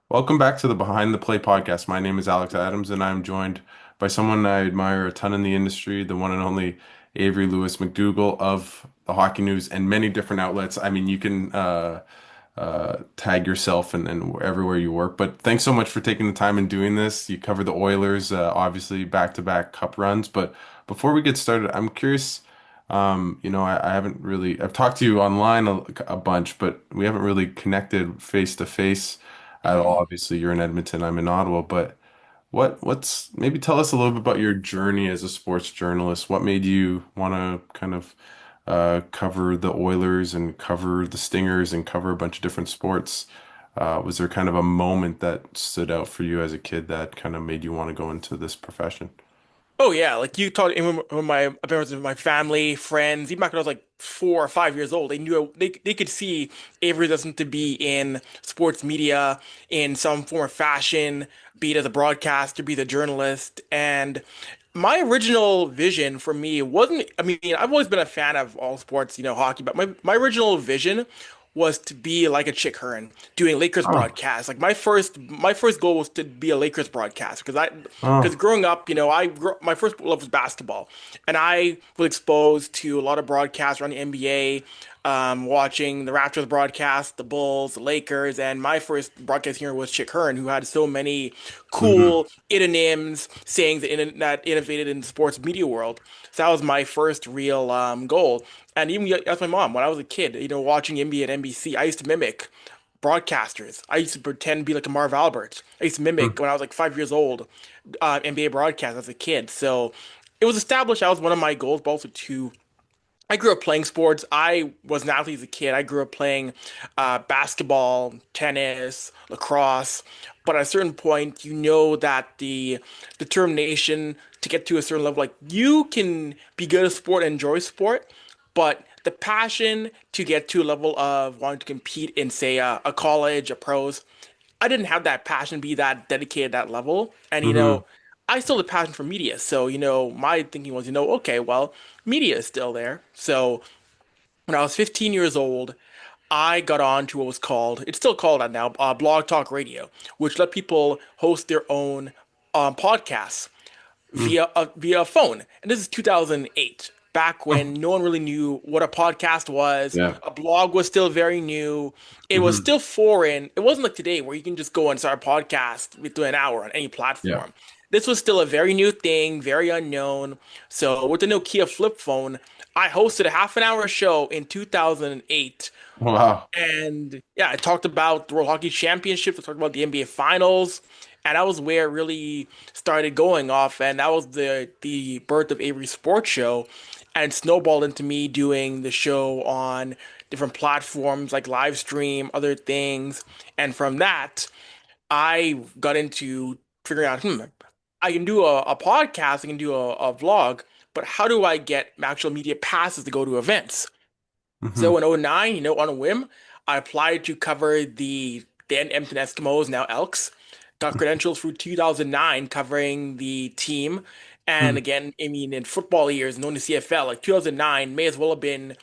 Welcome back to the Behind the Play podcast. My name is Alex Adams, and I'm joined by someone I admire a ton in the industry, the one and only Avery Lewis-McDougall of the Hockey News and many different outlets. I mean, you can tag yourself and everywhere you work. But thanks so much for taking the time and doing this. You cover the Oilers, obviously back-to-back cup runs. But before we get started, I'm curious. I haven't really, I've talked to you online a bunch, but we haven't really connected face to face at all. Mhm. Obviously, you're in Edmonton, I'm in Ottawa, but what's maybe tell us a little bit about your journey as a sports journalist. What made you want to kind of cover the Oilers and cover the Stingers and cover a bunch of different sports? Was there kind of a moment that stood out for you as a kid that kind of made you want to go into this profession? Oh yeah, like you talk when my members of my family, friends, even back when I was like 4 or 5 years old, they could see Avery doesn't to be in sports media in some form of fashion, be it as a broadcaster, be it a journalist. And my original vision for me wasn't, I mean, I've always been a fan of all sports, hockey, but my original vision was to be like a Chick Hearn doing Lakers Oh, broadcasts. Like my first goal was to be a Lakers broadcaster because oh, growing up, my first love was basketball, and I was exposed to a lot of broadcasts around the NBA, watching the Raptors broadcast, the Bulls, the Lakers, and my first broadcast hero was Chick Hearn, who had so many hmm. cool idonyms, sayings that innovated in the sports media world. So that was my first real goal. And even that's my mom. When I was a kid, watching NBA and NBC, I used to mimic broadcasters. I used to pretend to be like a Marv Albert. I used to mimic when I was like 5 years old, NBA broadcast as a kid. So it was established that was one of my goals, but also to I grew up playing sports. I was an athlete as a kid. I grew up playing basketball, tennis, lacrosse. But at a certain point, you know that the determination to get to a certain level, like you can be good at sport and enjoy sport, but the passion to get to a level of wanting to compete in, say, a college, a pros, I didn't have that passion, be that dedicated at that level. And, Hmm. I still have a passion for media. So, my thinking was, okay, well, media is still there. So when I was 15 years old, I got on to what was called, it's still called that now, Blog Talk Radio, which let people host their own podcasts via phone. And this is 2008, back Oh, when no one really knew what a podcast was. yeah. A blog was still very new. It was Hmm. still foreign. It wasn't like today where you can just go and start a podcast within an hour on any Yeah. platform. This was still a very new thing, very unknown. So with the Nokia flip phone, I hosted a half an hour show in 2008. Wow. And yeah, I talked about the World Hockey Championships. I talked about the NBA Finals, and that was where it really started going off. And that was the birth of Avery Sports Show, and snowballed into me doing the show on different platforms like live stream, other things. And from that, I got into figuring out, I can do a podcast, I can do a vlog, but how do I get actual media passes to go to events? Hmm. So in '09, on a whim, I applied to cover the then Edmonton Eskimos, now Elks. Got credentials through 2009 covering the team. And again, I mean, in football years, known as CFL, like 2009 may as well have been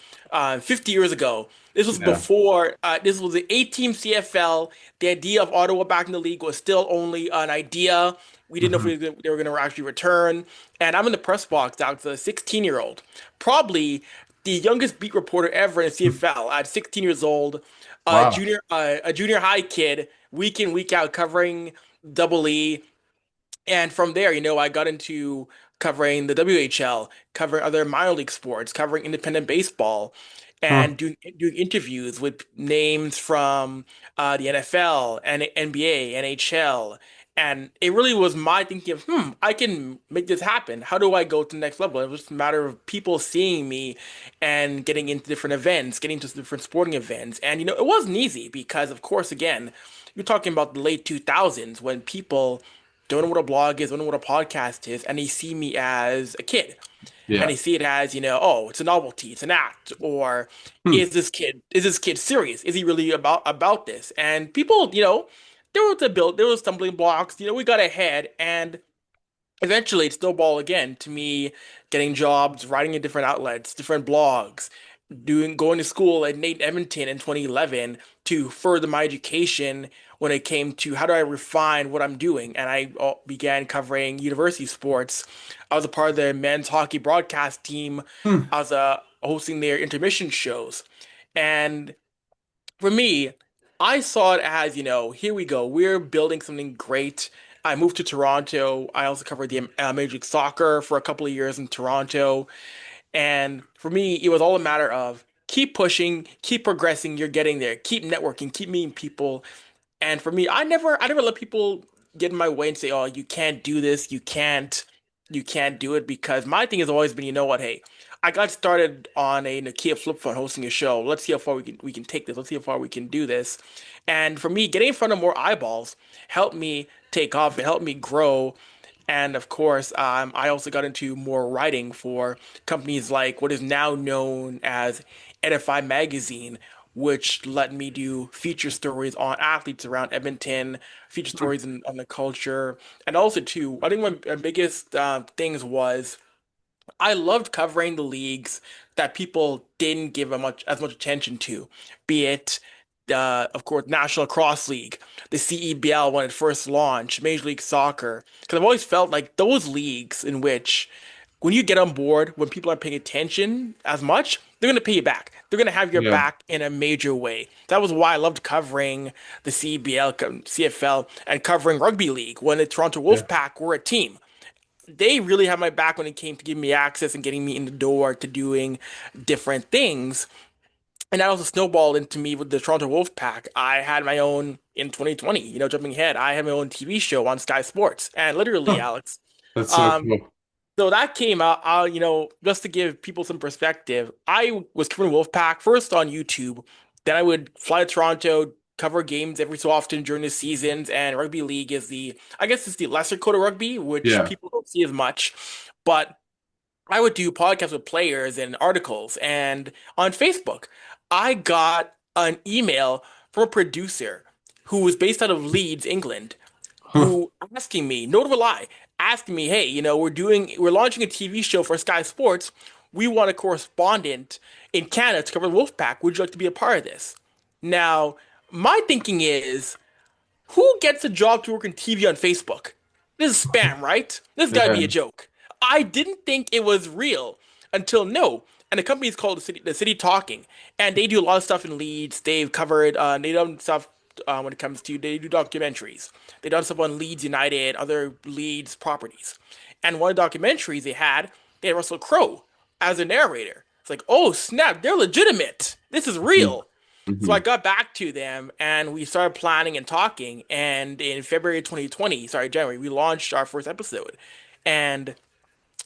50 years ago. This was Yeah. before, this was the 8-team CFL. The idea of Ottawa back in the league was still only an idea. We didn't know if Hmm. they were going to actually return. And I'm in the press box out to a 16-year-old, probably the youngest beat reporter ever in CFL at 16 years old, Wow. a junior high kid, week in, week out, covering Double E. And from there, I got into covering the WHL, covering other minor league sports, covering independent baseball, Huh. and doing interviews with names from the NFL and NBA, NHL. And it really was my thinking of, I can make this happen. How do I go to the next level? It was just a matter of people seeing me and getting into different events, getting into different sporting events. And, it wasn't easy because, of course, again, you're talking about the late 2000s when people don't know what a blog is, don't know what a podcast is, and they see me as a kid. And Yeah. they see it as, oh, it's a novelty, it's an act, or Hmm. is this kid serious? Is he really about this? And people, there was stumbling blocks, we got ahead, and eventually it snowballed again to me getting jobs, writing in different outlets, different blogs, going to school at Edmonton in 2011 to further my education when it came to how do I refine what I'm doing. And I began covering university sports. I was a part of the men's hockey broadcast team. Hmm. I was hosting their intermission shows. And for me, I saw it as, here we go. We're building something great. I moved to Toronto. I also covered the Major League Soccer for a couple of years in Toronto. And for me, it was all a matter of keep pushing, keep progressing, you're getting there. Keep networking, keep meeting people. And for me, I never let people get in my way and say, "Oh, you can't do this, you can't do it." Because my thing has always been, you know what, hey, I got started on a Nokia flip phone hosting a show. Let's see how far we can take this. Let's see how far we can do this. And for me, getting in front of more eyeballs helped me take off. It helped me grow. And of course, I also got into more writing for companies like what is now known as Edify Magazine, which let me do feature stories on athletes around Edmonton, feature stories on the culture, and also too, I think my biggest things was I loved covering the leagues that people didn't give as much attention to, be it of course National Cross League, the CEBL when it first launched, Major League Soccer, because I've always felt like those leagues in which when you get on board, when people aren't paying attention as much, they're going to pay you back. They're going to have your Yeah. back in a major way. That was why I loved covering the CBL, CFL, and covering rugby league when the Toronto Yeah. Wolfpack were a team. They really had my back when it came to giving me access and getting me in the door to doing different things. And that also snowballed into me with the Toronto Wolfpack. I had my own in 2020, jumping ahead. I had my own TV show on Sky Sports. And literally, Huh. Alex, That's so um, cool. so that came out, just to give people some perspective, I was covering Wolfpack first on YouTube. Then I would fly to Toronto, cover games every so often during the seasons. And rugby league is I guess it's the lesser code of rugby, which Yeah. people don't see as much. But I would do podcasts with players and articles. And on Facebook, I got an email from a producer who was based out of Leeds, England, Huh. who asking me, no to lie, asking me, hey, we're launching a TV show for Sky Sports. We want a correspondent in Canada to cover the Wolfpack. Would you like to be a part of this? Now, my thinking is, who gets a job to work in TV on Facebook? This is spam, right? This has got to be a Yeah. joke. I didn't think it was real until no. And the company is called the City Talking, and they do a lot of stuff in Leeds. They've covered, they done stuff when it comes to they do documentaries. They done stuff on Leeds United, other Leeds properties. And one of the documentaries they had Russell Crowe as a narrator. It's like, oh snap, they're legitimate. This is real. So I Mm-hmm. got back to them and we started planning and talking. And in February 2020, sorry, January, we launched our first episode. And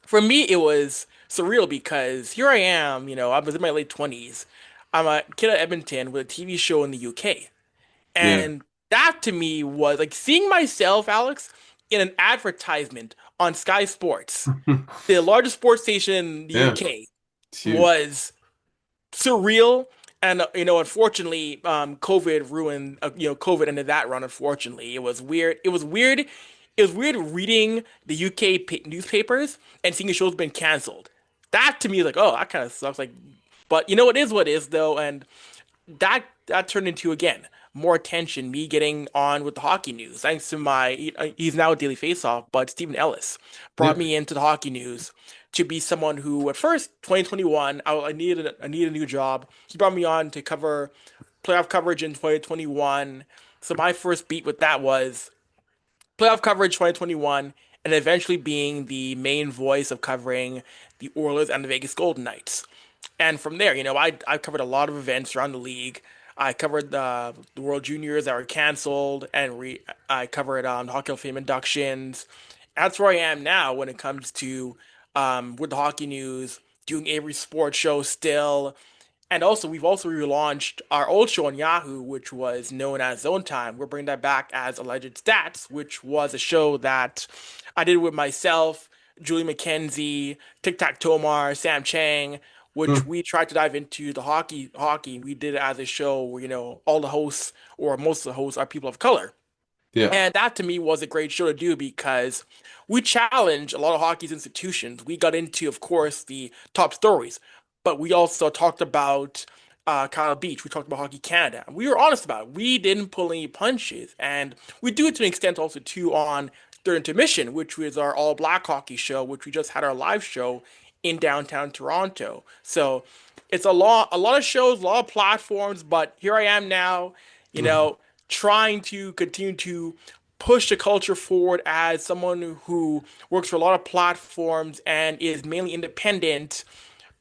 for me, it was surreal because here I am, I was in my late 20s. I'm a kid at Edmonton with a TV show in the UK. Yeah. And that to me was like seeing myself, Alex, in an advertisement on Sky Sports, the largest sports station in the Yeah. UK, It's huge. was surreal. And unfortunately, COVID ruined. COVID ended that run. Unfortunately, it was weird. It was weird. It was weird reading the UK newspapers and seeing the show's been canceled. That to me is like, oh, that kind of sucks. Like, but it is what it is though, and that turned into again more attention. Me getting on with the hockey news, thanks to he's now at Daily Faceoff, but Stephen Ellis brought Yeah. me into the hockey news to be someone who, at first, 2021, I needed a new job. He brought me on to cover playoff coverage in 2021. So my first beat with that was playoff coverage 2021, and eventually being the main voice of covering the Oilers and the Vegas Golden Knights. And from there, I covered a lot of events around the league. I covered the World Juniors that were canceled, and I covered Hockey Hall of Fame inductions. That's where I am now when it comes to with the hockey news, doing Avery Sports Show still. And also, we've also relaunched our old show on Yahoo, which was known as Zone Time. We're bringing that back as Alleged Stats, which was a show that I did with myself, Julie McKenzie, Tic Tac Tomar, Sam Chang, which Huh. we tried to dive into the hockey. Hockey, we did it as a show where all the hosts or most of the hosts are people of color. Yeah. And that to me was a great show to do because we challenge a lot of hockey's institutions. We got into, of course, the top stories, but we also talked about Kyle Beach. We talked about Hockey Canada. We were honest about it. We didn't pull any punches, and we do it to an extent also too on Third Intermission, which was our all black hockey show, which we just had our live show in downtown Toronto. So it's a lot of shows, a lot of platforms, but here I am now, you Mhm. know, trying to continue to push the culture forward as someone who works for a lot of platforms and is mainly independent.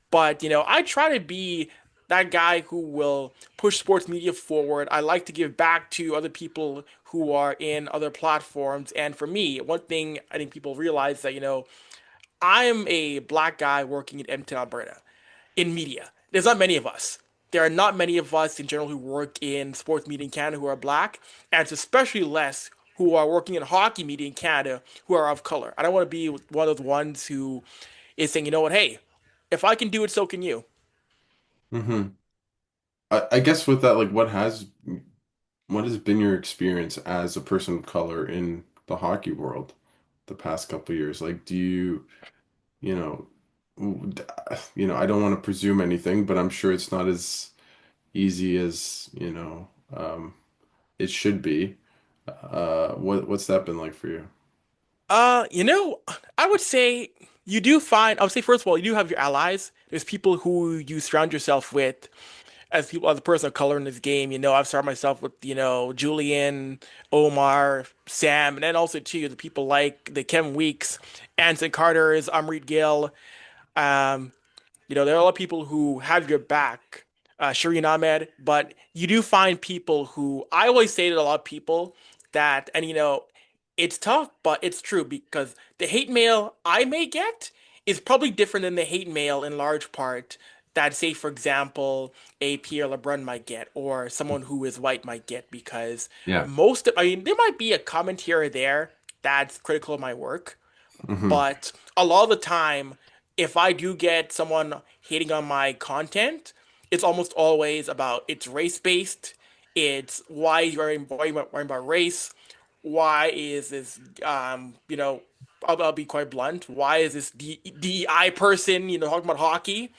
But, I try to be that guy who will push sports media forward. I like to give back to other people who are in other platforms. And for me, one thing I think people realize that, I'm a black guy working in Edmonton, Alberta, in media. There's not many of us. There are not many of us in general who work in sports media in Canada who are black, and it's especially less who are working in hockey media in Canada who are of color. I don't want to be one of the ones who is saying, you know what, hey, if I can do it, so can you. Mhm. I guess with that, like, what has been your experience as a person of color in the hockey world the past couple of years? Like, do you, you know, d- I don't want to presume anything, but I'm sure it's not as easy as, it should be. What's that been like for you? You know, I would say I would say, first of all, you do have your allies. There's people who you surround yourself with as a person of color in this game. I've surrounded myself with, Julian, Omar, Sam, and then also too the people like the Kevin Weeks, Anson Carter's, Amrit Gill. Um, there are a lot of people who have your back, Shireen Ahmed, but you do find people who I always say to a lot of people that, and it's tough, but it's true because the hate mail I may get is probably different than the hate mail in large part that, say, for example, a Pierre LeBrun might get or someone who is white might get because Yeah. I mean, there might be a comment here or there that's critical of my work, Hmm. but a lot of the time, if I do get someone hating on my content, it's almost always about it's race based. It's why you worrying about race? Why is this I'll be quite blunt. Why is this DEI person, talking about hockey?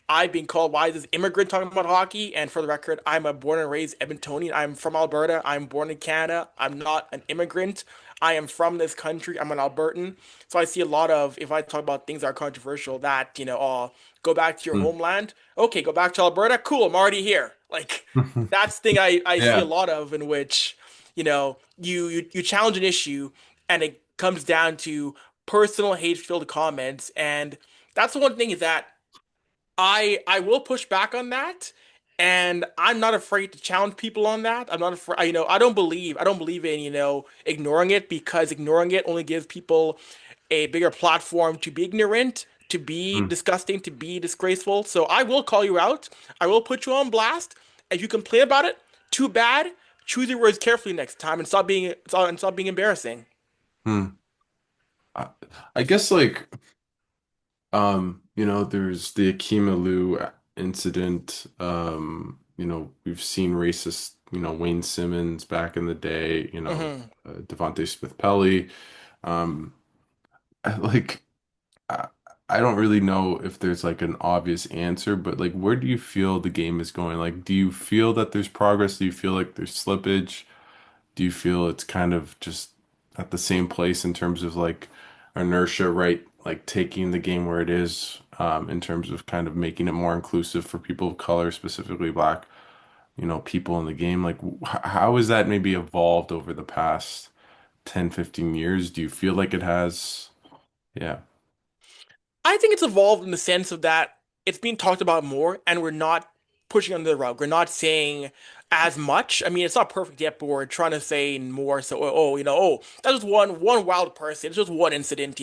I've been called why is this immigrant talking about hockey? And for the record, I'm a born and raised Edmontonian. I'm from Alberta. I'm born in Canada. I'm not an immigrant. I am from this country. I'm an Albertan. So I see a lot of, if I talk about things that are controversial, that, oh, go back to your homeland. Okay, go back to Alberta. Cool, I'm already here. Like, that's the thing I see a Yeah. lot of in which, you challenge an issue and it comes down to personal hate-filled comments. And that's the one thing is that I will push back on that, and I'm not afraid to challenge people on that. I'm not afraid. I don't believe in ignoring it because ignoring it only gives people a bigger platform to be ignorant, to be Mm. disgusting, to be disgraceful. So I will call you out. I will put you on blast. If you complain about it, too bad. Choose your words carefully next time and stop being embarrassing. Hmm. I, I guess like there's the Akimalu incident. We've seen racist, Wayne Simmons back in the day, Hmm. Devontae Smith-Pelly. Um, like I, I don't really know if there's like an obvious answer, but like where do you feel the game is going? Like, do you feel that there's progress? Do you feel like there's slippage? Do you feel it's kind of just at the same place in terms of like inertia, right? Like taking the game where it is, in terms of kind of making it more inclusive for people of color, specifically black, people in the game. Like, how has that maybe evolved over the past 10, 15 years? Do you feel like it has? Yeah. I think it's evolved in the sense of that it's being talked about more, and we're not pushing under the rug. We're not saying as much. I mean, it's not perfect yet, but we're trying to say more. So, that's just one wild person. It's just one incident.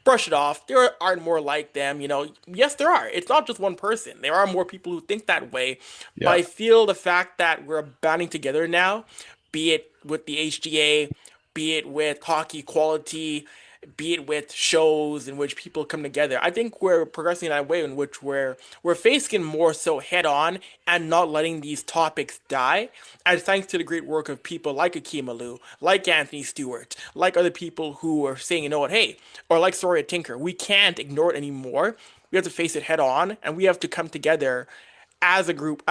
Brush it off. There aren't more like them. Yes, there are. It's not just one person. There are more people who think that way. But Yeah. I feel the fact that we're banding together now, be it with the HGA, be it with hockey quality, be it with shows in which people come together. I think we're progressing in that way in which we're facing more so head on and not letting these topics die. And thanks to the great work of people like Akeem Alou, like Anthony Stewart, like other people who are saying, you know what, hey, or like Soria Tinker, we can't ignore it anymore. we have to face it head on, and we have to come together as a group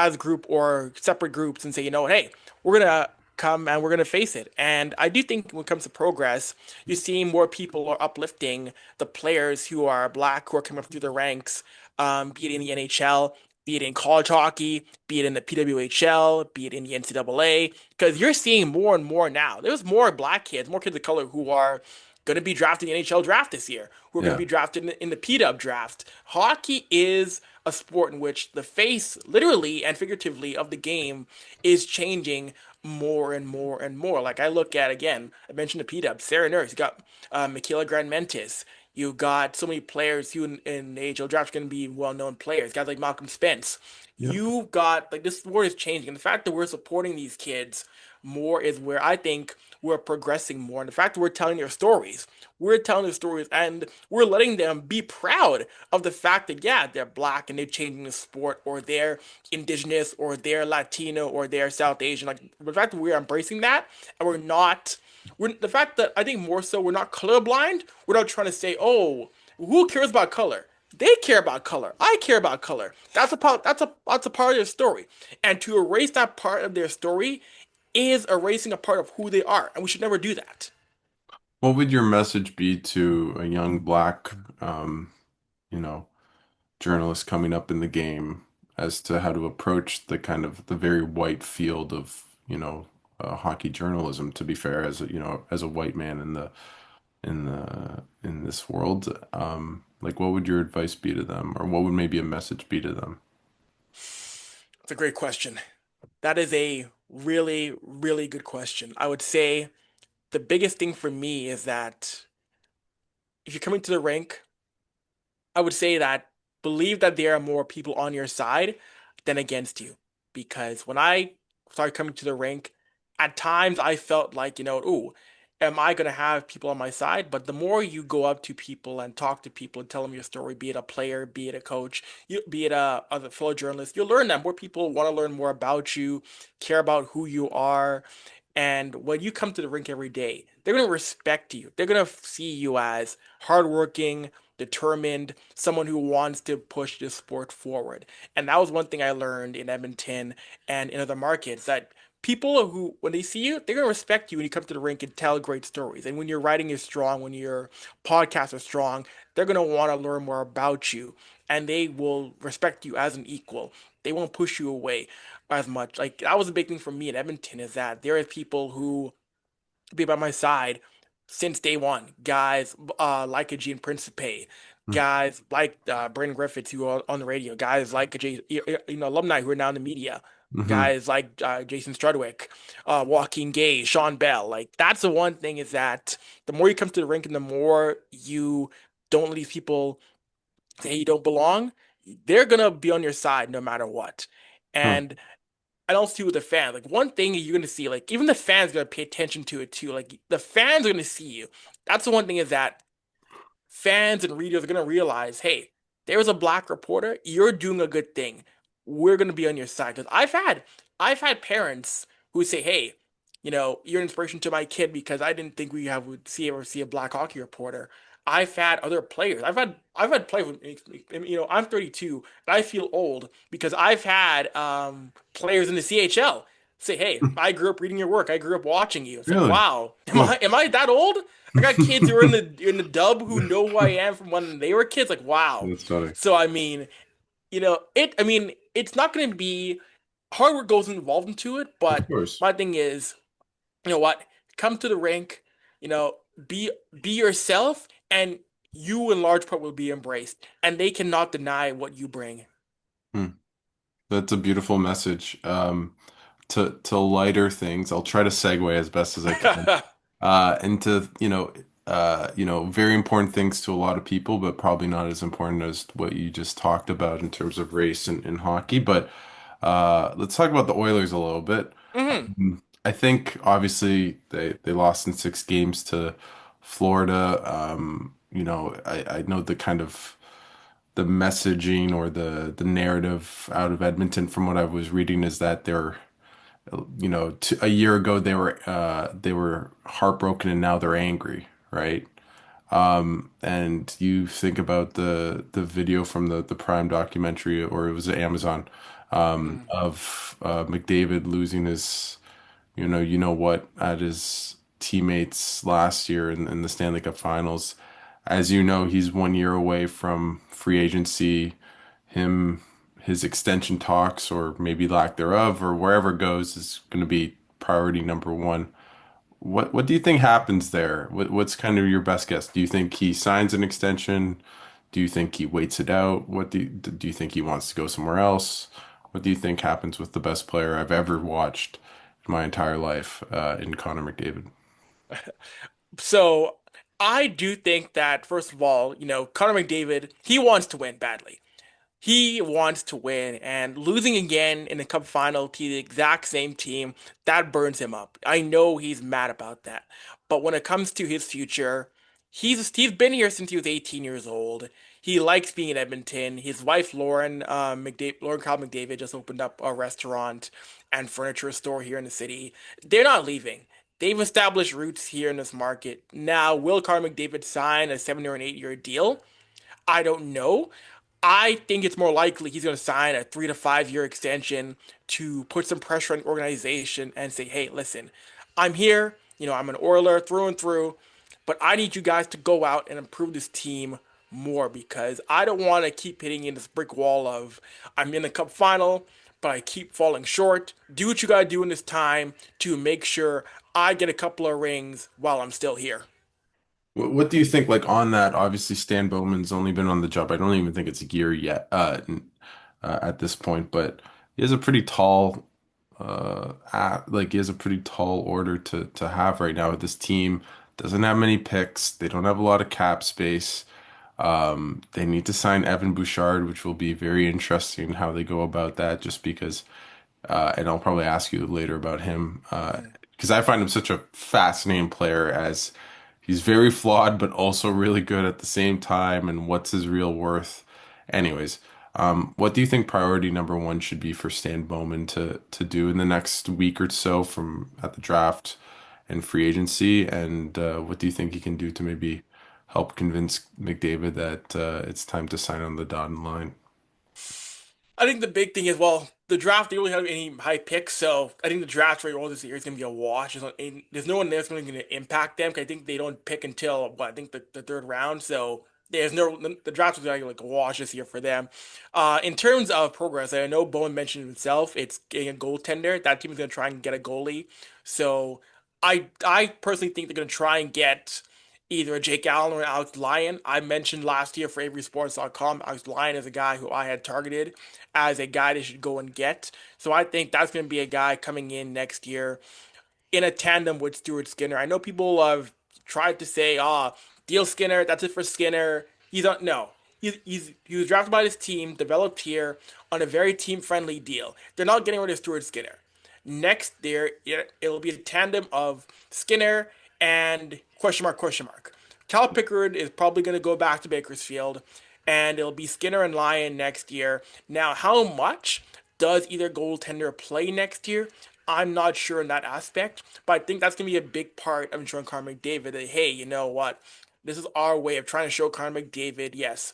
or separate groups and say, hey, we're gonna come and we're gonna face it. And I do think when it comes to progress, you're seeing more people are uplifting the players who are black, who are coming up through the ranks, be it in the NHL, be it in college hockey, be it in the PWHL, be it in the NCAA, because you're seeing more and more now. There's more black kids, more kids of color who are going to be drafted in the NHL draft this year, who are going to Yeah. be drafted in the PW draft. Hockey is a sport in which the face, literally and figuratively, of the game is changing more and more and more. Like I look at, again, I mentioned the P-Dub, Sarah Nurse, you got Michaela Grandmentis. You got so many players who in the AHL draft are going to be well-known players, guys like Malcolm Spence. Yep. You've got, like, this sport is changing. And the fact that we're supporting these kids more is where I think we're progressing more. And the fact that we're telling their stories and we're letting them be proud of the fact that, yeah, they're black and they're changing the sport, or they're indigenous, or they're Latino, or they're South Asian. Like, the fact that we're embracing that, and we're the fact that I think more so we're not colorblind. We're not trying to say, oh, who cares about color? They care about color. I care about color. That's a part of their story. And to erase that part of their story is erasing a part of who they are, and we should never do that. What would your message be to a young black, you know, journalist coming up in the game as to how to approach the kind of the very white field of, hockey journalism, to be fair, as a, as a white man in this world? Like what would your advice be to them, or what would maybe a message be to them? It's a great question. That is a really, really good question. I would say the biggest thing for me is that if you're coming to the rink, I would say that believe that there are more people on your side than against you. Because when I started coming to the rink, at times I felt like, ooh, am I going to have people on my side? But the more you go up to people and talk to people and tell them your story, be it a player, be it a coach, be it a fellow journalist, you'll learn that more people want to learn more about you, care about who you are. And when you come to the rink every day, they're going to respect you. They're going to see you as hardworking, determined, someone who wants to push this sport forward. And that was one thing I learned in Edmonton and in other markets, that people who, when they see you, they're going to respect you when you come to the rink and tell great stories. And when your writing is strong, when your podcasts are strong, they're going to want to learn more about you, and they will respect you as an equal. They won't push you away as much. Like, that was a big thing for me in Edmonton, is that there are people who be by my side since day one. Guys like a Gene Principe, guys like Brandon Griffiths, who are on the radio, guys like alumni who are now in the media, Mm-hmm. guys like Jason Strudwick, Joaquin Gay, Sean Bell. Like, that's the one thing, is that the more you come to the rink and the more you don't let these people say you don't belong, they're gonna be on your side no matter what. Huh. And also too with the fans. Like, one thing you're gonna see, like, even the fans are gonna pay attention to it too. Like, the fans are gonna see you. That's the one thing, is that fans and readers are gonna realize, hey, there's a black reporter. You're doing a good thing. We're gonna be on your side. Because I've had parents who say, hey, you're an inspiration to my kid because I didn't think we have would see ever see a black hockey reporter. I've had other players. I've had players. I'm 32 and I feel old because I've had players in the CHL say, "Hey, I grew up reading your work. I grew up watching you." It's like, Really? wow, am Huh. I am I that old? I got kids who are in the dub who know who I am from when they were kids. Like, wow. That's funny. So I mean, I mean, it's not going to be hard work goes involved into it, Of but course. my thing is, you know what? Come to the rink, you know, be yourself, and you in large part will be embraced, and they cannot deny what you bring. Hmm. That's a beautiful message. To lighter things, I'll try to segue as best as I can. Into, very important things to a lot of people, but probably not as important as what you just talked about in terms of race and hockey. But let's talk about the Oilers a little bit. Hmm. I think obviously they lost in 6 games to Florida. I know the kind of the messaging or the narrative out of Edmonton from what I was reading is that they're, a year ago they were heartbroken and now they're angry, right? And you think about the video from the Prime documentary, or it was Amazon, Mm. of McDavid losing his, you know what, at his teammates last year in the Stanley Cup Finals. As you know, he's 1 year away from free agency. Him, his extension talks, or maybe lack thereof, or wherever it goes, is going to be priority number one. What do you think happens there? What's kind of your best guess? Do you think he signs an extension? Do you think he waits it out? Do you think he wants to go somewhere else? What do you think happens with the best player I've ever watched in my entire life, in Connor McDavid? So I do think that first of all, Connor McDavid, he wants to win badly. He wants to win, and losing again in the cup final to the exact same team, that burns him up. I know he's mad about that. But when it comes to his future, he's been here since he was 18 years old. He likes being in Edmonton. His wife Lauren Kyle McDavid just opened up a restaurant and furniture store here in the city. They're not leaving. They've established roots here in this market. Now, will Connor McDavid sign a 7 or an 8 year deal? I don't know. I think it's more likely he's going to sign a 3 to 5 year extension to put some pressure on the organization and say, hey, listen, I'm here. I'm an Oiler through and through, but I need you guys to go out and improve this team more because I don't want to keep hitting in this brick wall of I'm in the cup final, but I keep falling short. Do what you got to do in this time to make sure I get a couple of rings while I'm still here. What do you think, like on that? Obviously, Stan Bowman's only been on the job. I don't even think it's a year yet, at this point, but he has a pretty tall, he has a pretty tall order to have right now with this team. Doesn't have many picks. They don't have a lot of cap space. They need to sign Evan Bouchard, which will be very interesting how they go about that, just because, and I'll probably ask you later about him, because I find him such a fascinating player, as he's very flawed, but also really good at the same time. And what's his real worth? Anyways, what do you think priority number one should be for Stan Bowman to do in the next week or so from at the draft and free agency? And what do you think he can do to maybe help convince McDavid that it's time to sign on the dotted line? I think the big thing is, well, the draft, they don't really have any high picks, so I think the draft rate all this year is going to be a wash. There's no one there that's really going to impact them, 'cause I think they don't pick until, what, I think the third round, so the draft is going to be like a wash this year for them. In terms of progress, I know Bowen mentioned himself, it's getting a goaltender. That team is going to try and get a goalie, so I personally think they're going to try and get either a Jake Allen or an Alex Lyon. I mentioned last year for AverySports.com, Alex Lyon is a guy who I had targeted as a guy they should go and get. So I think that's going to be a guy coming in next year in a tandem with Stuart Skinner. I know people have tried to say, deal Skinner, that's it for Skinner. He's on, no. He was drafted by this team, developed here on a very team friendly deal. They're not getting rid of Stuart Skinner. Next year, it'll be a tandem of Skinner and question mark, question mark. Cal Pickard is probably going to go back to Bakersfield, and it'll be Skinner and Lyon next year. Now, how much does either goaltender play next year? I'm not sure in that aspect, but I think that's going to be a big part of ensuring Connor McDavid that, hey, you know what? This is our way of trying to show Connor McDavid, yes,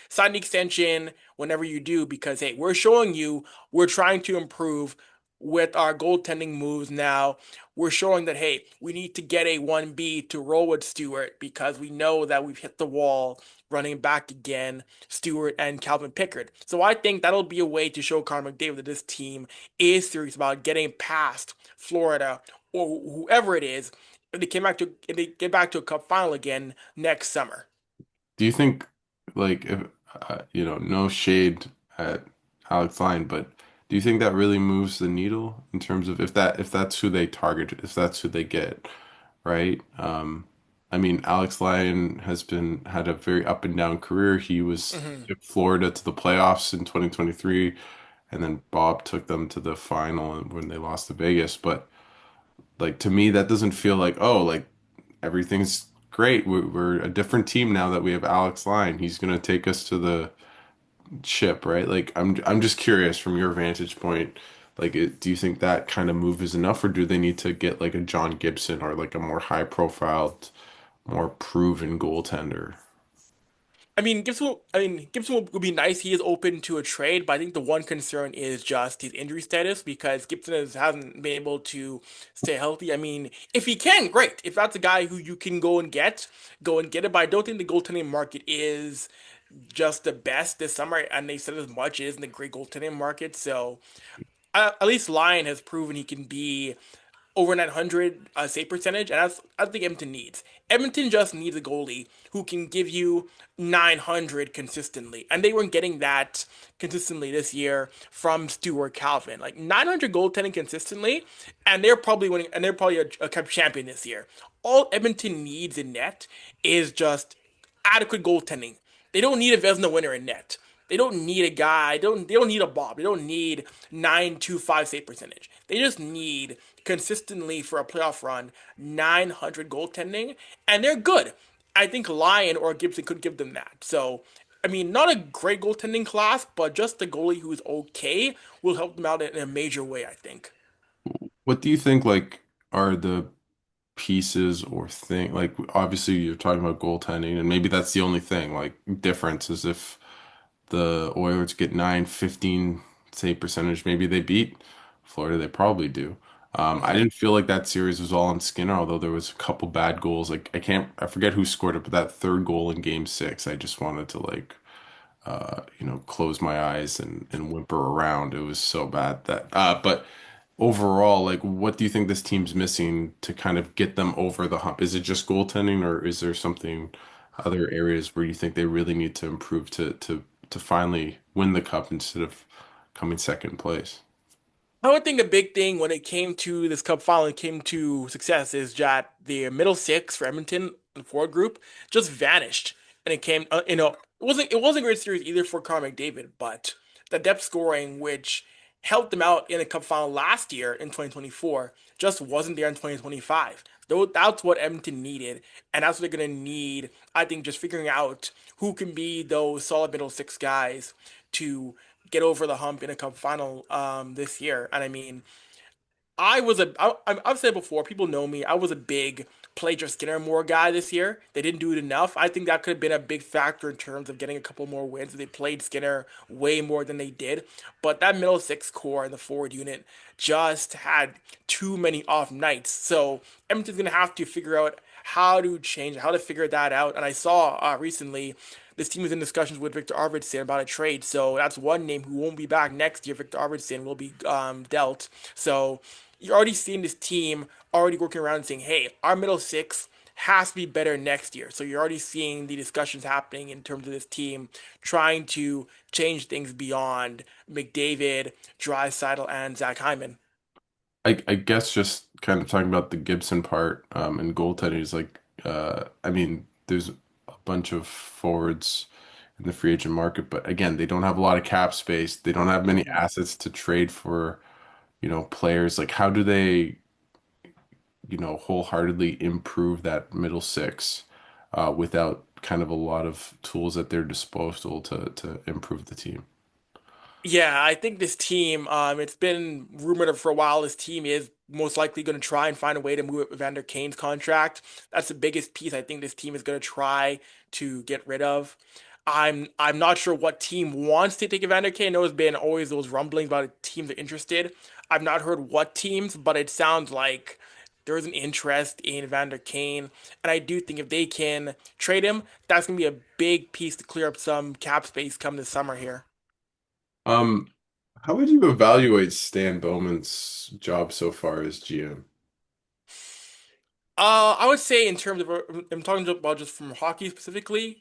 sign the extension whenever you do because, hey, we're showing you we're trying to improve with our goaltending moves now. We're showing that, hey, we need to get a 1B to roll with Stewart because we know that we've hit the wall running back again, Stewart and Calvin Pickard. So I think that'll be a way to show Connor McDavid that this team is serious about getting past Florida or whoever it is if they get back to a cup final again next summer. Do you think, like, if no shade at Alex Lyon, but do you think that really moves the needle in terms of if that's who they target, if that's who they get, right? I mean, Alex Lyon has been had a very up and down career. He was Mhm. took Florida to the playoffs in 2023, and then Bob took them to the final when they lost to Vegas. But like to me, that doesn't feel like, oh, like everything's great. We're a different team now that we have Alex Lyon. He's gonna take us to the ship, right? Like I'm just curious from your vantage point, like do you think that kind of move is enough, or do they need to get like a John Gibson or like a more high profiled more proven goaltender. Gibson would be nice. He is open to a trade, but I think the one concern is just his injury status because hasn't been able to stay healthy. I mean, if he can, great. If that's a guy who you can go and get it. But I don't think the goaltending market is just the best this summer, and they said as much. It isn't a great goaltending market, so at least Lyon has proven he can be over 900 save percentage, and I think Edmonton needs. Edmonton just needs a goalie who can give you 900 consistently, and they weren't getting that consistently this year from Stuart Calvin. Like 900 goaltending consistently, and they're probably winning, and they're probably a cup champion this year. All Edmonton needs in net is just adequate goaltending. They don't need a Vezina winner in net. They don't need a guy. They don't need a Bob. They don't need 925 save percentage. They just need consistently for a playoff run 900 goaltending, and they're good. I think Lyon or Gibson could give them that. So, I mean, not a great goaltending class, but just the goalie who's okay will help them out in a major way, I think. What do you think like are the pieces or thing like obviously you're talking about goaltending and maybe that's the only thing like difference is if the Oilers get 915 save percentage, maybe they beat Florida, they probably do. I Mhm. didn't feel like that series was all on Skinner, although there was a couple bad goals. Like I forget who scored it, but that third goal in game six, I just wanted to like close my eyes and whimper around. It was so bad that but overall, like what do you think this team's missing to kind of get them over the hump? Is it just goaltending or is there something other areas where you think they really need to improve to finally win the cup instead of coming second place? I would think a big thing when it came to this cup final, it came to success, is that the middle six for Edmonton, the forward group, just vanished. And it came, it wasn't a great series either for Connor McDavid, but the depth scoring, which helped them out in the cup final last year in 2024, just wasn't there in 2025. Though that's what Edmonton needed, and that's what they're gonna need. I think just figuring out who can be those solid middle six guys to get over the hump in a cup final this year. And I mean, I've said before, people know me. I was a big play Jeff Skinner more guy this year. They didn't do it enough. I think that could have been a big factor in terms of getting a couple more wins. They played Skinner way more than they did. But that middle six core and the forward unit just had too many off nights. So Edmonton's gonna have to figure out how to figure that out. And I saw recently this team is in discussions with Victor Arvidsson about a trade. So that's one name who won't be back next year. Victor Arvidsson will be dealt. So you're already seeing this team already working around and saying, hey, our middle six has to be better next year. So you're already seeing the discussions happening in terms of this team trying to change things beyond McDavid, Draisaitl, and Zach Hyman. I guess just kind of talking about the Gibson part and goaltending is like I mean there's a bunch of forwards in the free agent market, but again, they don't have a lot of cap space. They don't have many Mhm. assets to trade for, players. Like how do they, wholeheartedly improve that middle six without kind of a lot of tools at their disposal to improve the team? Yeah, I think this team, it's been rumored for a while, this team is most likely going to try and find a way to move Evander Kane's contract. That's the biggest piece I think this team is going to try to get rid of. I'm not sure what team wants to take Evander Kane. I know there's been always those rumblings about teams are interested. I've not heard what teams, but it sounds like there's an interest in Evander Kane. And I do think if they can trade him, that's going to be a big piece to clear up some cap space come this summer here. Um, how would you evaluate Stan Bowman's job so far as GM? I would say in terms of I'm talking about just from hockey specifically.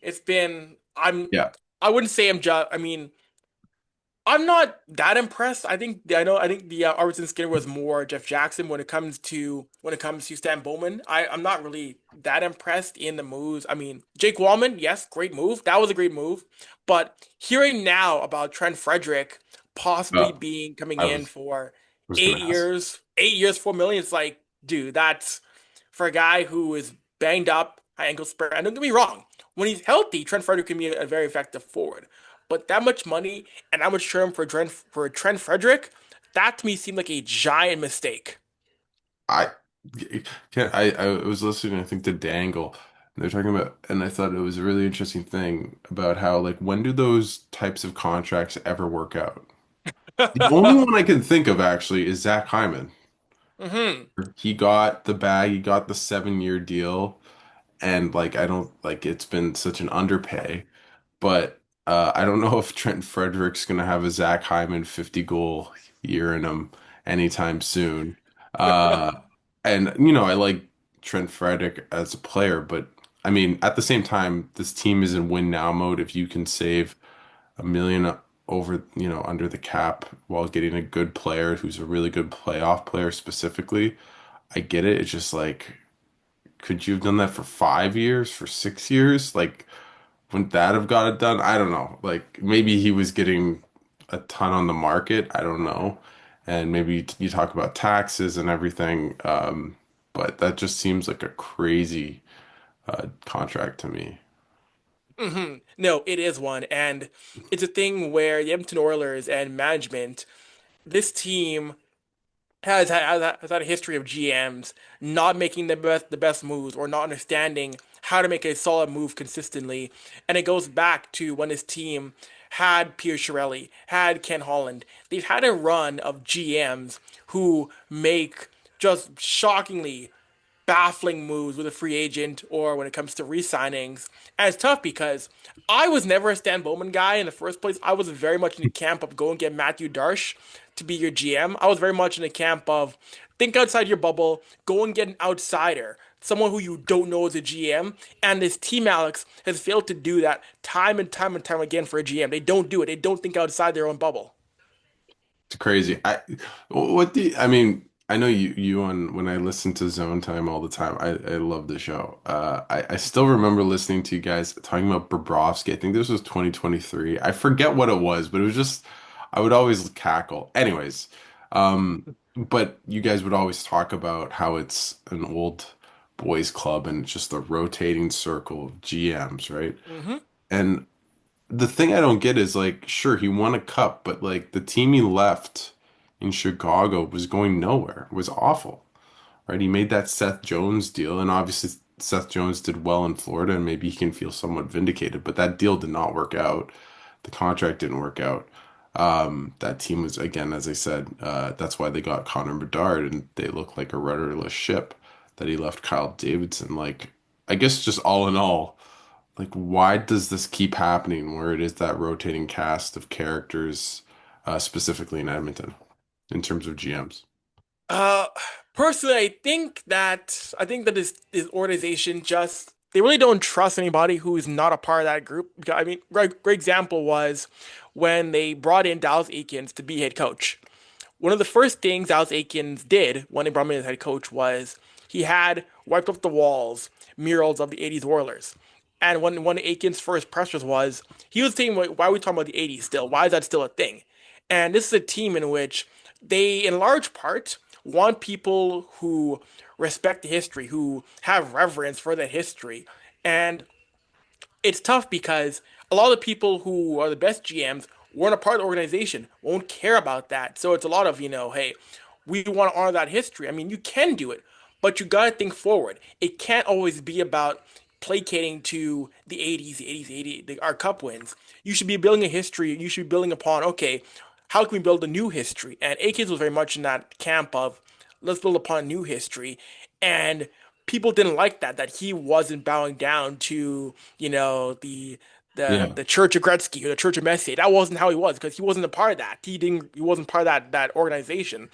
Yeah. I wouldn't say I'm just. I mean, I'm not that impressed. I think the Arvidsson Skinner was more Jeff Jackson when it comes to Stan Bowman. I'm not really that impressed in the moves. I mean, Jake Wallman, yes, great move. That was a great move. But hearing now about Trent Frederick possibly Uh, being coming I in was for was gonna ask. 8 years, 4 million, it's like, dude, that's for a guy who is banged up, high ankle sprain. And don't get me wrong, when he's healthy, Trent Frederick can be a very effective forward. But that much money and that much term for Trent Frederick, that to me seemed like a giant mistake. I I was listening, I think, to Dangle. They're talking about, and I thought it was a really interesting thing about how, like, when do those types of contracts ever work out? The only one I can think of actually is Zach Hyman. Hmm. He got the bag, he got the 7 year deal, and like I don't like it's been such an underpay, but I don't know if Trent Frederick's gonna have a Zach Hyman 50 goal year in him anytime soon. Uh, and I like Trent Frederick as a player, but I mean at the same time, this team is in win now mode. If you can save 1 million over, under the cap while getting a good player who's a really good playoff player specifically, I get it. It's just like, could you have done that for 5 years, for 6 years? Like, wouldn't that have got it done? I don't know. Like, maybe he was getting a ton on the market. I don't know. And maybe you talk about taxes and everything. But that just seems like a crazy contract to me. Hmm. No, it is one, and it's a thing where the Edmonton Oilers and management, this team has had a history of GMs not making the best moves or not understanding how to make a solid move consistently. And it goes back to when this team had Pierre Chiarelli, had Ken Holland. They've had a run of GMs who make just shockingly baffling moves with a free agent or when it comes to re-signings. And it's tough because I was never a Stan Bowman guy in the first place. I was very much in the camp of go and get Matthew Darsh to be your GM. I was very much in the camp of think outside your bubble, go and get an outsider, someone who you don't know is a GM. And this team, Alex, has failed to do that time and time and time again for a GM. They don't do it. They don't think outside their own bubble. It's crazy. I mean, I know you on when I listen to Zone Time all the time. I love the show. I still remember listening to you guys talking about Bobrovsky. I think this was 2023. I forget what it was, but it was just I would always cackle. Anyways, but you guys would always talk about how it's an old boys club and it's just a rotating circle of GMs, right? Hmm. And the thing I don't get is like, sure, he won a cup, but like the team he left in Chicago was going nowhere. It was awful, right? He made that Seth Jones deal, and obviously Seth Jones did well in Florida, and maybe he can feel somewhat vindicated, but that deal did not work out. The contract didn't work out. That team was, again, as I said, that's why they got Connor Bedard, and they look like a rudderless ship that he left Kyle Davidson. Like, I guess just all in all, like, why does this keep happening where it is that rotating cast of characters, specifically in Edmonton, in terms of GMs? Uh, Personally, I think that this organization just they really don't trust anybody who is not a part of that group. I mean, great example was when they brought in Dallas Eakins to be head coach. One of the first things Dallas Eakins did when they brought him in as head coach was he had wiped off the walls murals of the '80s Oilers. And when one of Aiken's first pressers was, he was saying, why are we talking about the '80s still? Why is that still a thing? And this is a team in which they, in large part, want people who respect the history, who have reverence for the history. And it's tough because a lot of the people who are the best GMs weren't a part of the organization, won't care about that. So it's a lot of, hey, we want to honor that history. I mean, you can do it, but you got to think forward. It can't always be about placating to the '80s, the '80s, the '80s, our cup wins. You should be building a history. You should be building upon, okay, how can we build a new history? And Akins was very much in that camp of let's build upon new history. And people didn't like that he wasn't bowing down to the Yeah. the Church of Gretzky or the Church of Messier. That wasn't how he was because he wasn't a part of that. He wasn't part of that organization,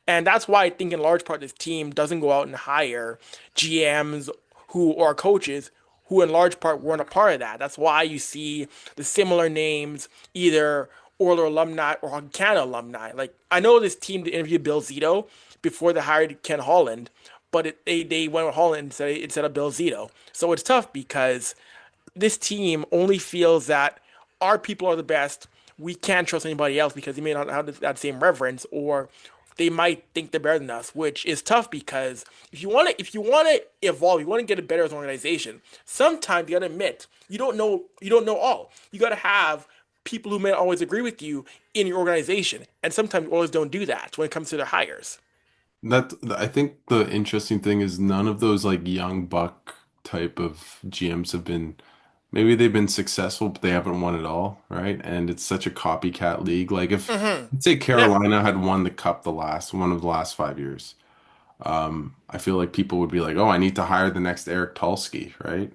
and that's why I think in large part this team doesn't go out and hire GMs who or coaches who in large part weren't a part of that. That's why you see the similar names either Orler alumni or Hockey Canada alumni. Like I know this team that interviewed Bill Zito before they hired Ken Holland, but they went with Holland instead of Bill Zito. So it's tough because this team only feels that our people are the best. We can't trust anybody else because they may not have that same reverence, or they might think they're better than us, which is tough because if you want to evolve, you want to get it better as an organization. Sometimes you got to admit you don't know all. You got to have people who may not always agree with you in your organization, and sometimes you always don't do that when it comes to their hires. I think the interesting thing is none of those like young buck. type of GMs have been maybe they've been successful, but they haven't won it all, right? And it's such a copycat league. Like if Hmm. let's say Yeah. Carolina had won the cup the last one of the last 5 years, I feel like people would be like, "Oh, I need to hire the next Eric Tulski," right?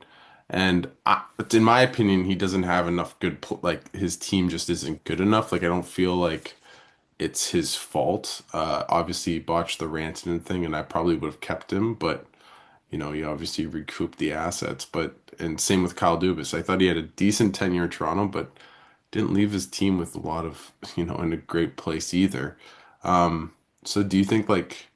And in my opinion, he doesn't have enough like his team just isn't good enough. Like I don't feel like it's his fault. Obviously, he botched the Rantanen thing, and I probably would have kept him, but he obviously recouped the assets. But and same with Kyle Dubas. I thought he had a decent tenure in Toronto, but didn't leave his team with a lot of, in a great place either. So do you think like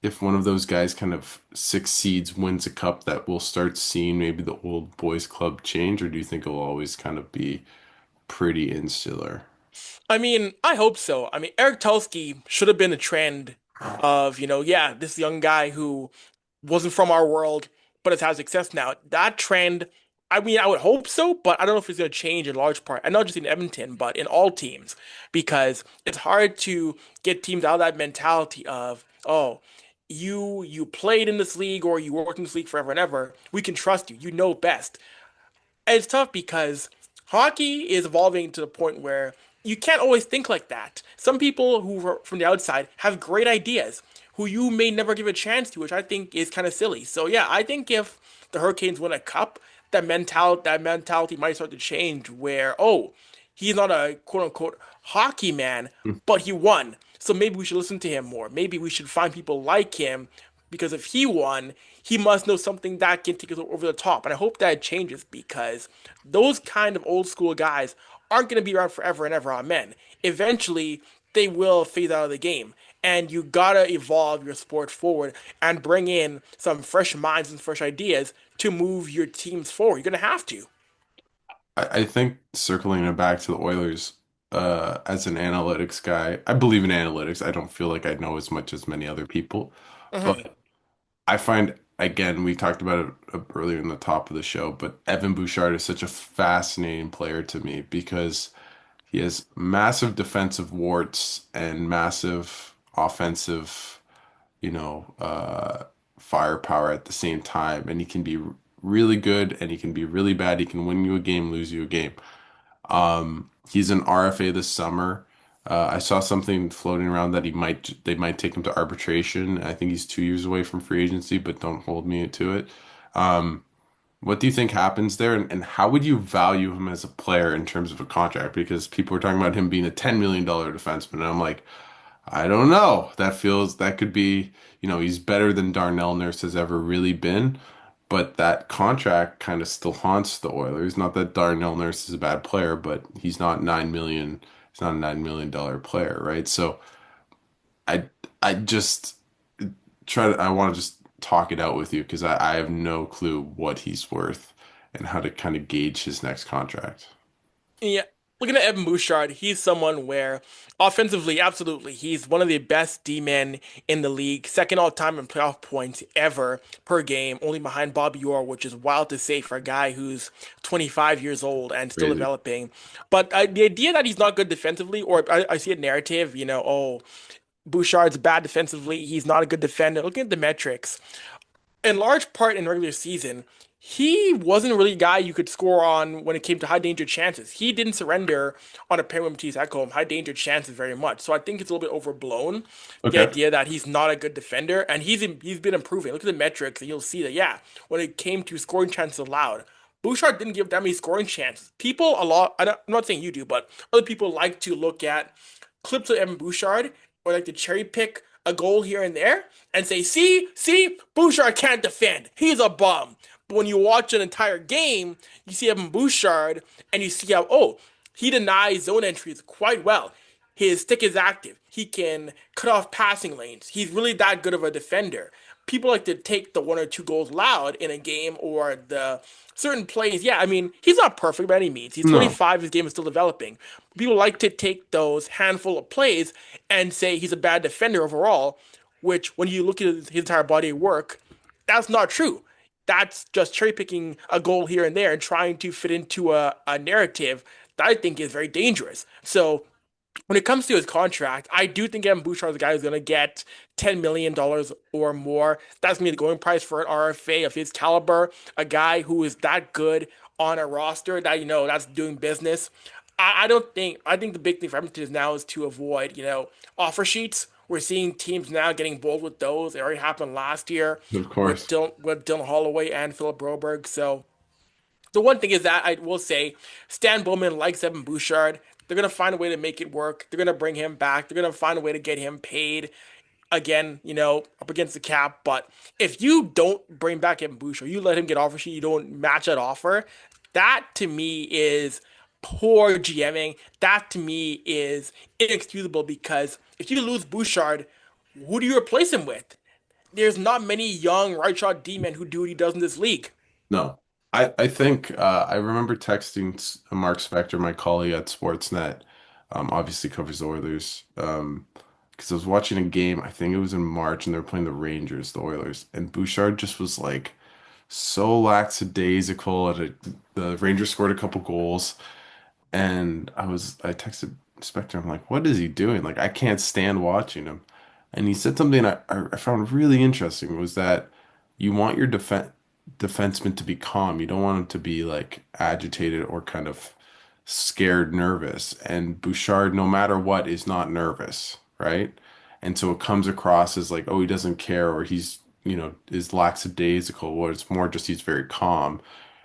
if one of those guys kind of succeeds, wins a cup, that we'll start seeing maybe the old boys club change, or do you think it'll always kind of be pretty insular? I mean, I hope so. I mean, Eric Tulski should have been a trend of, yeah, this young guy who wasn't from our world, but has had success now. That trend, I mean, I would hope so, but I don't know if it's going to change in large part. And not just in Edmonton, but in all teams, because it's hard to get teams out of that mentality of, oh, you played in this league or you worked in this league forever and ever. We can trust you. You know best. And it's tough because hockey is evolving to the point where you can't always think like that. Some people who are from the outside have great ideas who you may never give a chance to, which I think is kind of silly. So yeah, I think if the Hurricanes win a cup, that mentality might start to change where, oh, he's not a quote unquote hockey man, but he won. So maybe we should listen to him more. Maybe we should find people like him because if he won, he must know something that can take us over the top. And I hope that changes because those kind of old school guys aren't going to be around forever and ever. Amen. Eventually, they will phase out of the game. And you gotta evolve your sport forward and bring in some fresh minds and fresh ideas to move your teams forward. You're gonna have to. I think circling it back to the Oilers, as an analytics guy, I believe in analytics. I don't feel like I know as much as many other people, Hmm. but I find, again, we talked about it earlier in the top of the show, but Evan Bouchard is such a fascinating player to me because he has massive defensive warts and massive offensive, you know, uh, firepower at the same time. And he can be really good and he can be really bad. He can win you a game, lose you a game. He's an RFA this summer. I saw something floating around that they might take him to arbitration. I think he's 2 years away from free agency, but don't hold me to it. What do you think happens there, and how would you value him as a player in terms of a contract? Because people are talking about him being a $10 million defenseman, and I'm like, I don't know. That could be, he's better than Darnell Nurse has ever really been, but that contract kind of still haunts the Oilers. Not that Darnell Nurse is a bad player, but he's not 9 million. He's not a $9 million player, right? So I I just I want to just talk it out with you because I have no clue what he's worth and how to kind of gauge his next contract. Yeah, looking at Evan Bouchard, he's someone where offensively, absolutely, he's one of the best D-men in the league, second all time in playoff points ever per game, only behind Bobby Orr, which is wild to say for a guy who's 25 years old and still Crazy. developing. But the idea that he's not good defensively, or I see a narrative, oh, Bouchard's bad defensively, he's not a good defender. Looking at the metrics, in large part in regular season, he wasn't really a guy you could score on when it came to high danger chances. He didn't surrender on a pair with Matisse Ekholm high danger chances very much. So I think it's a little bit overblown, the Okay. idea that he's not a good defender, and he's been improving. Look at the metrics, and you'll see that yeah, when it came to scoring chances allowed, Bouchard didn't give that many scoring chances. People a lot. I'm not saying you do, but other people like to look at clips of Evan Bouchard or like to cherry pick a goal here and there and say, see, Bouchard can't defend. He's a bum. But when you watch an entire game, you see Evan Bouchard and you see how, oh, he denies zone entries quite well. His stick is active. He can cut off passing lanes. He's really that good of a defender. People like to take the one or two goals loud in a game or the certain plays. Yeah, I mean, he's not perfect by any means. He's No. 25, his game is still developing. People like to take those handful of plays and say he's a bad defender overall, which when you look at his entire body of work, that's not true. That's just cherry picking a goal here and there and trying to fit into a narrative that I think is very dangerous. So when it comes to his contract, I do think Evan Bouchard is the guy who's going to get $10 million or more. That's going to be the going price for an RFA of his caliber, a guy who is that good on a roster that, that's doing business. I don't think, I think the big thing for Edmonton is now is to avoid, offer sheets. We're seeing teams now getting bold with those. It already happened last year Of with course. Dylan Holloway and Philip Broberg. So the one thing is that I will say Stan Bowman likes Evan Bouchard. They're going to find a way to make it work. They're going to bring him back. They're going to find a way to get him paid again, up against the cap. But if you don't bring back Evan Bouchard, you let him get offer sheet, you don't match that offer, that to me is poor GMing. That to me is inexcusable because if you lose Bouchard, who do you replace him with? There's not many young right shot D men who do what he does in this league. No. I think I remember texting Mark Spector, my colleague at Sportsnet, obviously covers the Oilers, because I was watching a game, I think it was in March, and they were playing the Rangers, the Oilers, and Bouchard just was like so lackadaisical the Rangers scored a couple goals, and I texted Spectre. I'm like, what is he doing? Like, I can't stand watching him. And he said something I found really interesting was that you want your defenseman to be calm. You don't want him to be like agitated or kind of scared, nervous. And Bouchard, no matter what, is not nervous, right? And so it comes across as like, oh, he doesn't care or he's, is lackadaisical. Well, it's more just he's very calm.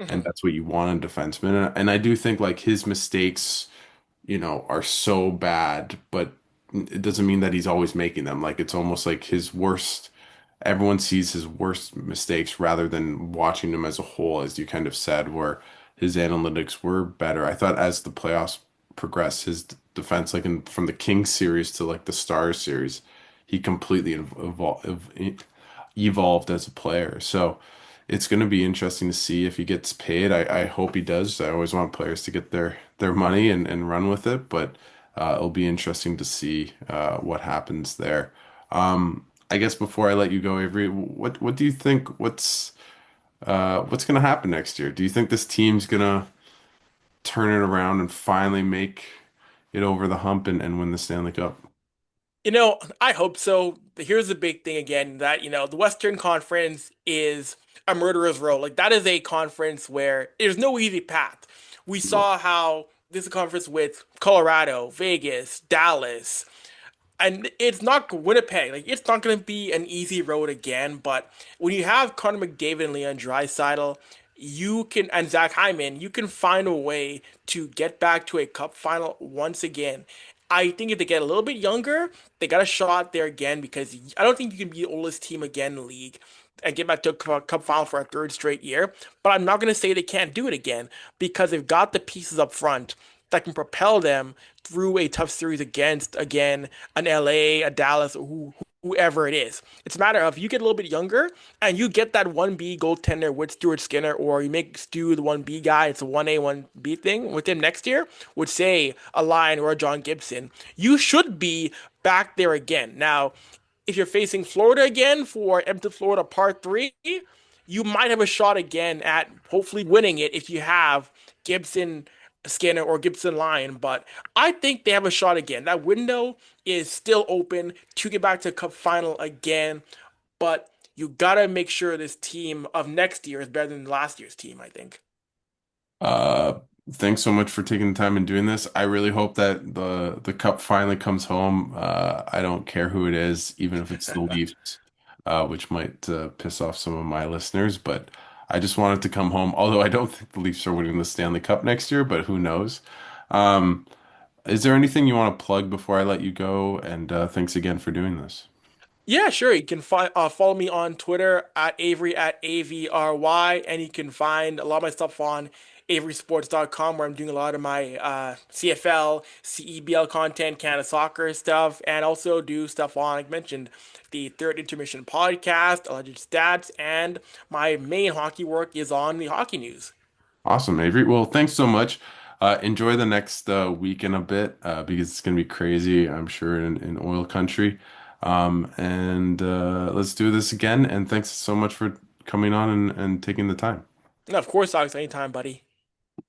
And Mhm. that's what you want in a defenseman. And I do think like his mistakes, are so bad, but it doesn't mean that he's always making them. Like it's almost like his worst, everyone sees his worst mistakes rather than watching them as a whole, as you kind of said, where his analytics were better. I thought as the playoffs progressed, his defense, like from the Kings series to like the Stars series, he completely evolved as a player. So it's going to be interesting to see if he gets paid. I hope he does. I always want players to get their money and run with it, but it'll be interesting to see what happens there. I guess before I let you go, Avery, what do you think? What's going to happen next year? Do you think this team's going to turn it around and finally make it over the hump and win the Stanley Cup? I hope so. Here's the big thing again that, the Western Conference is a murderer's row. Like, that is a conference where there's no easy path. We No. saw how this is a conference with Colorado, Vegas, Dallas, and it's not Winnipeg. Like, it's not going to be an easy road again. But when you have Connor McDavid and Leon Draisaitl, and Zach Hyman, you can find a way to get back to a cup final once again. I think if they get a little bit younger, they got a shot there again because I don't think you can be the oldest team again in the league and get back to a cup final for a third straight year. But I'm not going to say they can't do it again because they've got the pieces up front that can propel them through a tough series against, again, an LA, a Dallas, whoever it is. It's a matter of you get a little bit younger and you get that 1B goaltender with Stuart Skinner, or you make Stu the 1B guy. It's a 1A, 1B thing with him next year, would say a Lion or a John Gibson. You should be back there again. Now, if you're facing Florida again for Edmonton, Florida Part 3, you might have a shot again at hopefully winning it if you have Gibson, Skinner, or Gibson Lion. But I think they have a shot again. That window is still open to get back to Cup final again. But you gotta make sure this team of next year is better than last year's team, I think. Uh, Thanks so much for taking the time and doing this. I really hope that the cup finally comes home. I don't care who it is, even if it's the Leafs, which might piss off some of my listeners, but I just want it to come home. Although I don't think the Leafs are winning the Stanley Cup next year, but who knows? Um, is there anything you want to plug before I let you go? And thanks again for doing this. Yeah, sure. You can follow me on Twitter at Avery at AVRY, and you can find a lot of my stuff on averysports.com where I'm doing a lot of my CFL, CEBL content, Canada soccer stuff, and also do stuff on, like I mentioned, the Third Intermission podcast, Alleged Stats, and my main hockey work is on the hockey news. Awesome, Avery. Well, thanks so much. Enjoy the next week and a bit because it's going to be crazy, I'm sure, in oil country. And let's do this again. And thanks so much for coming on and taking the time. And of course, Alex, anytime, buddy.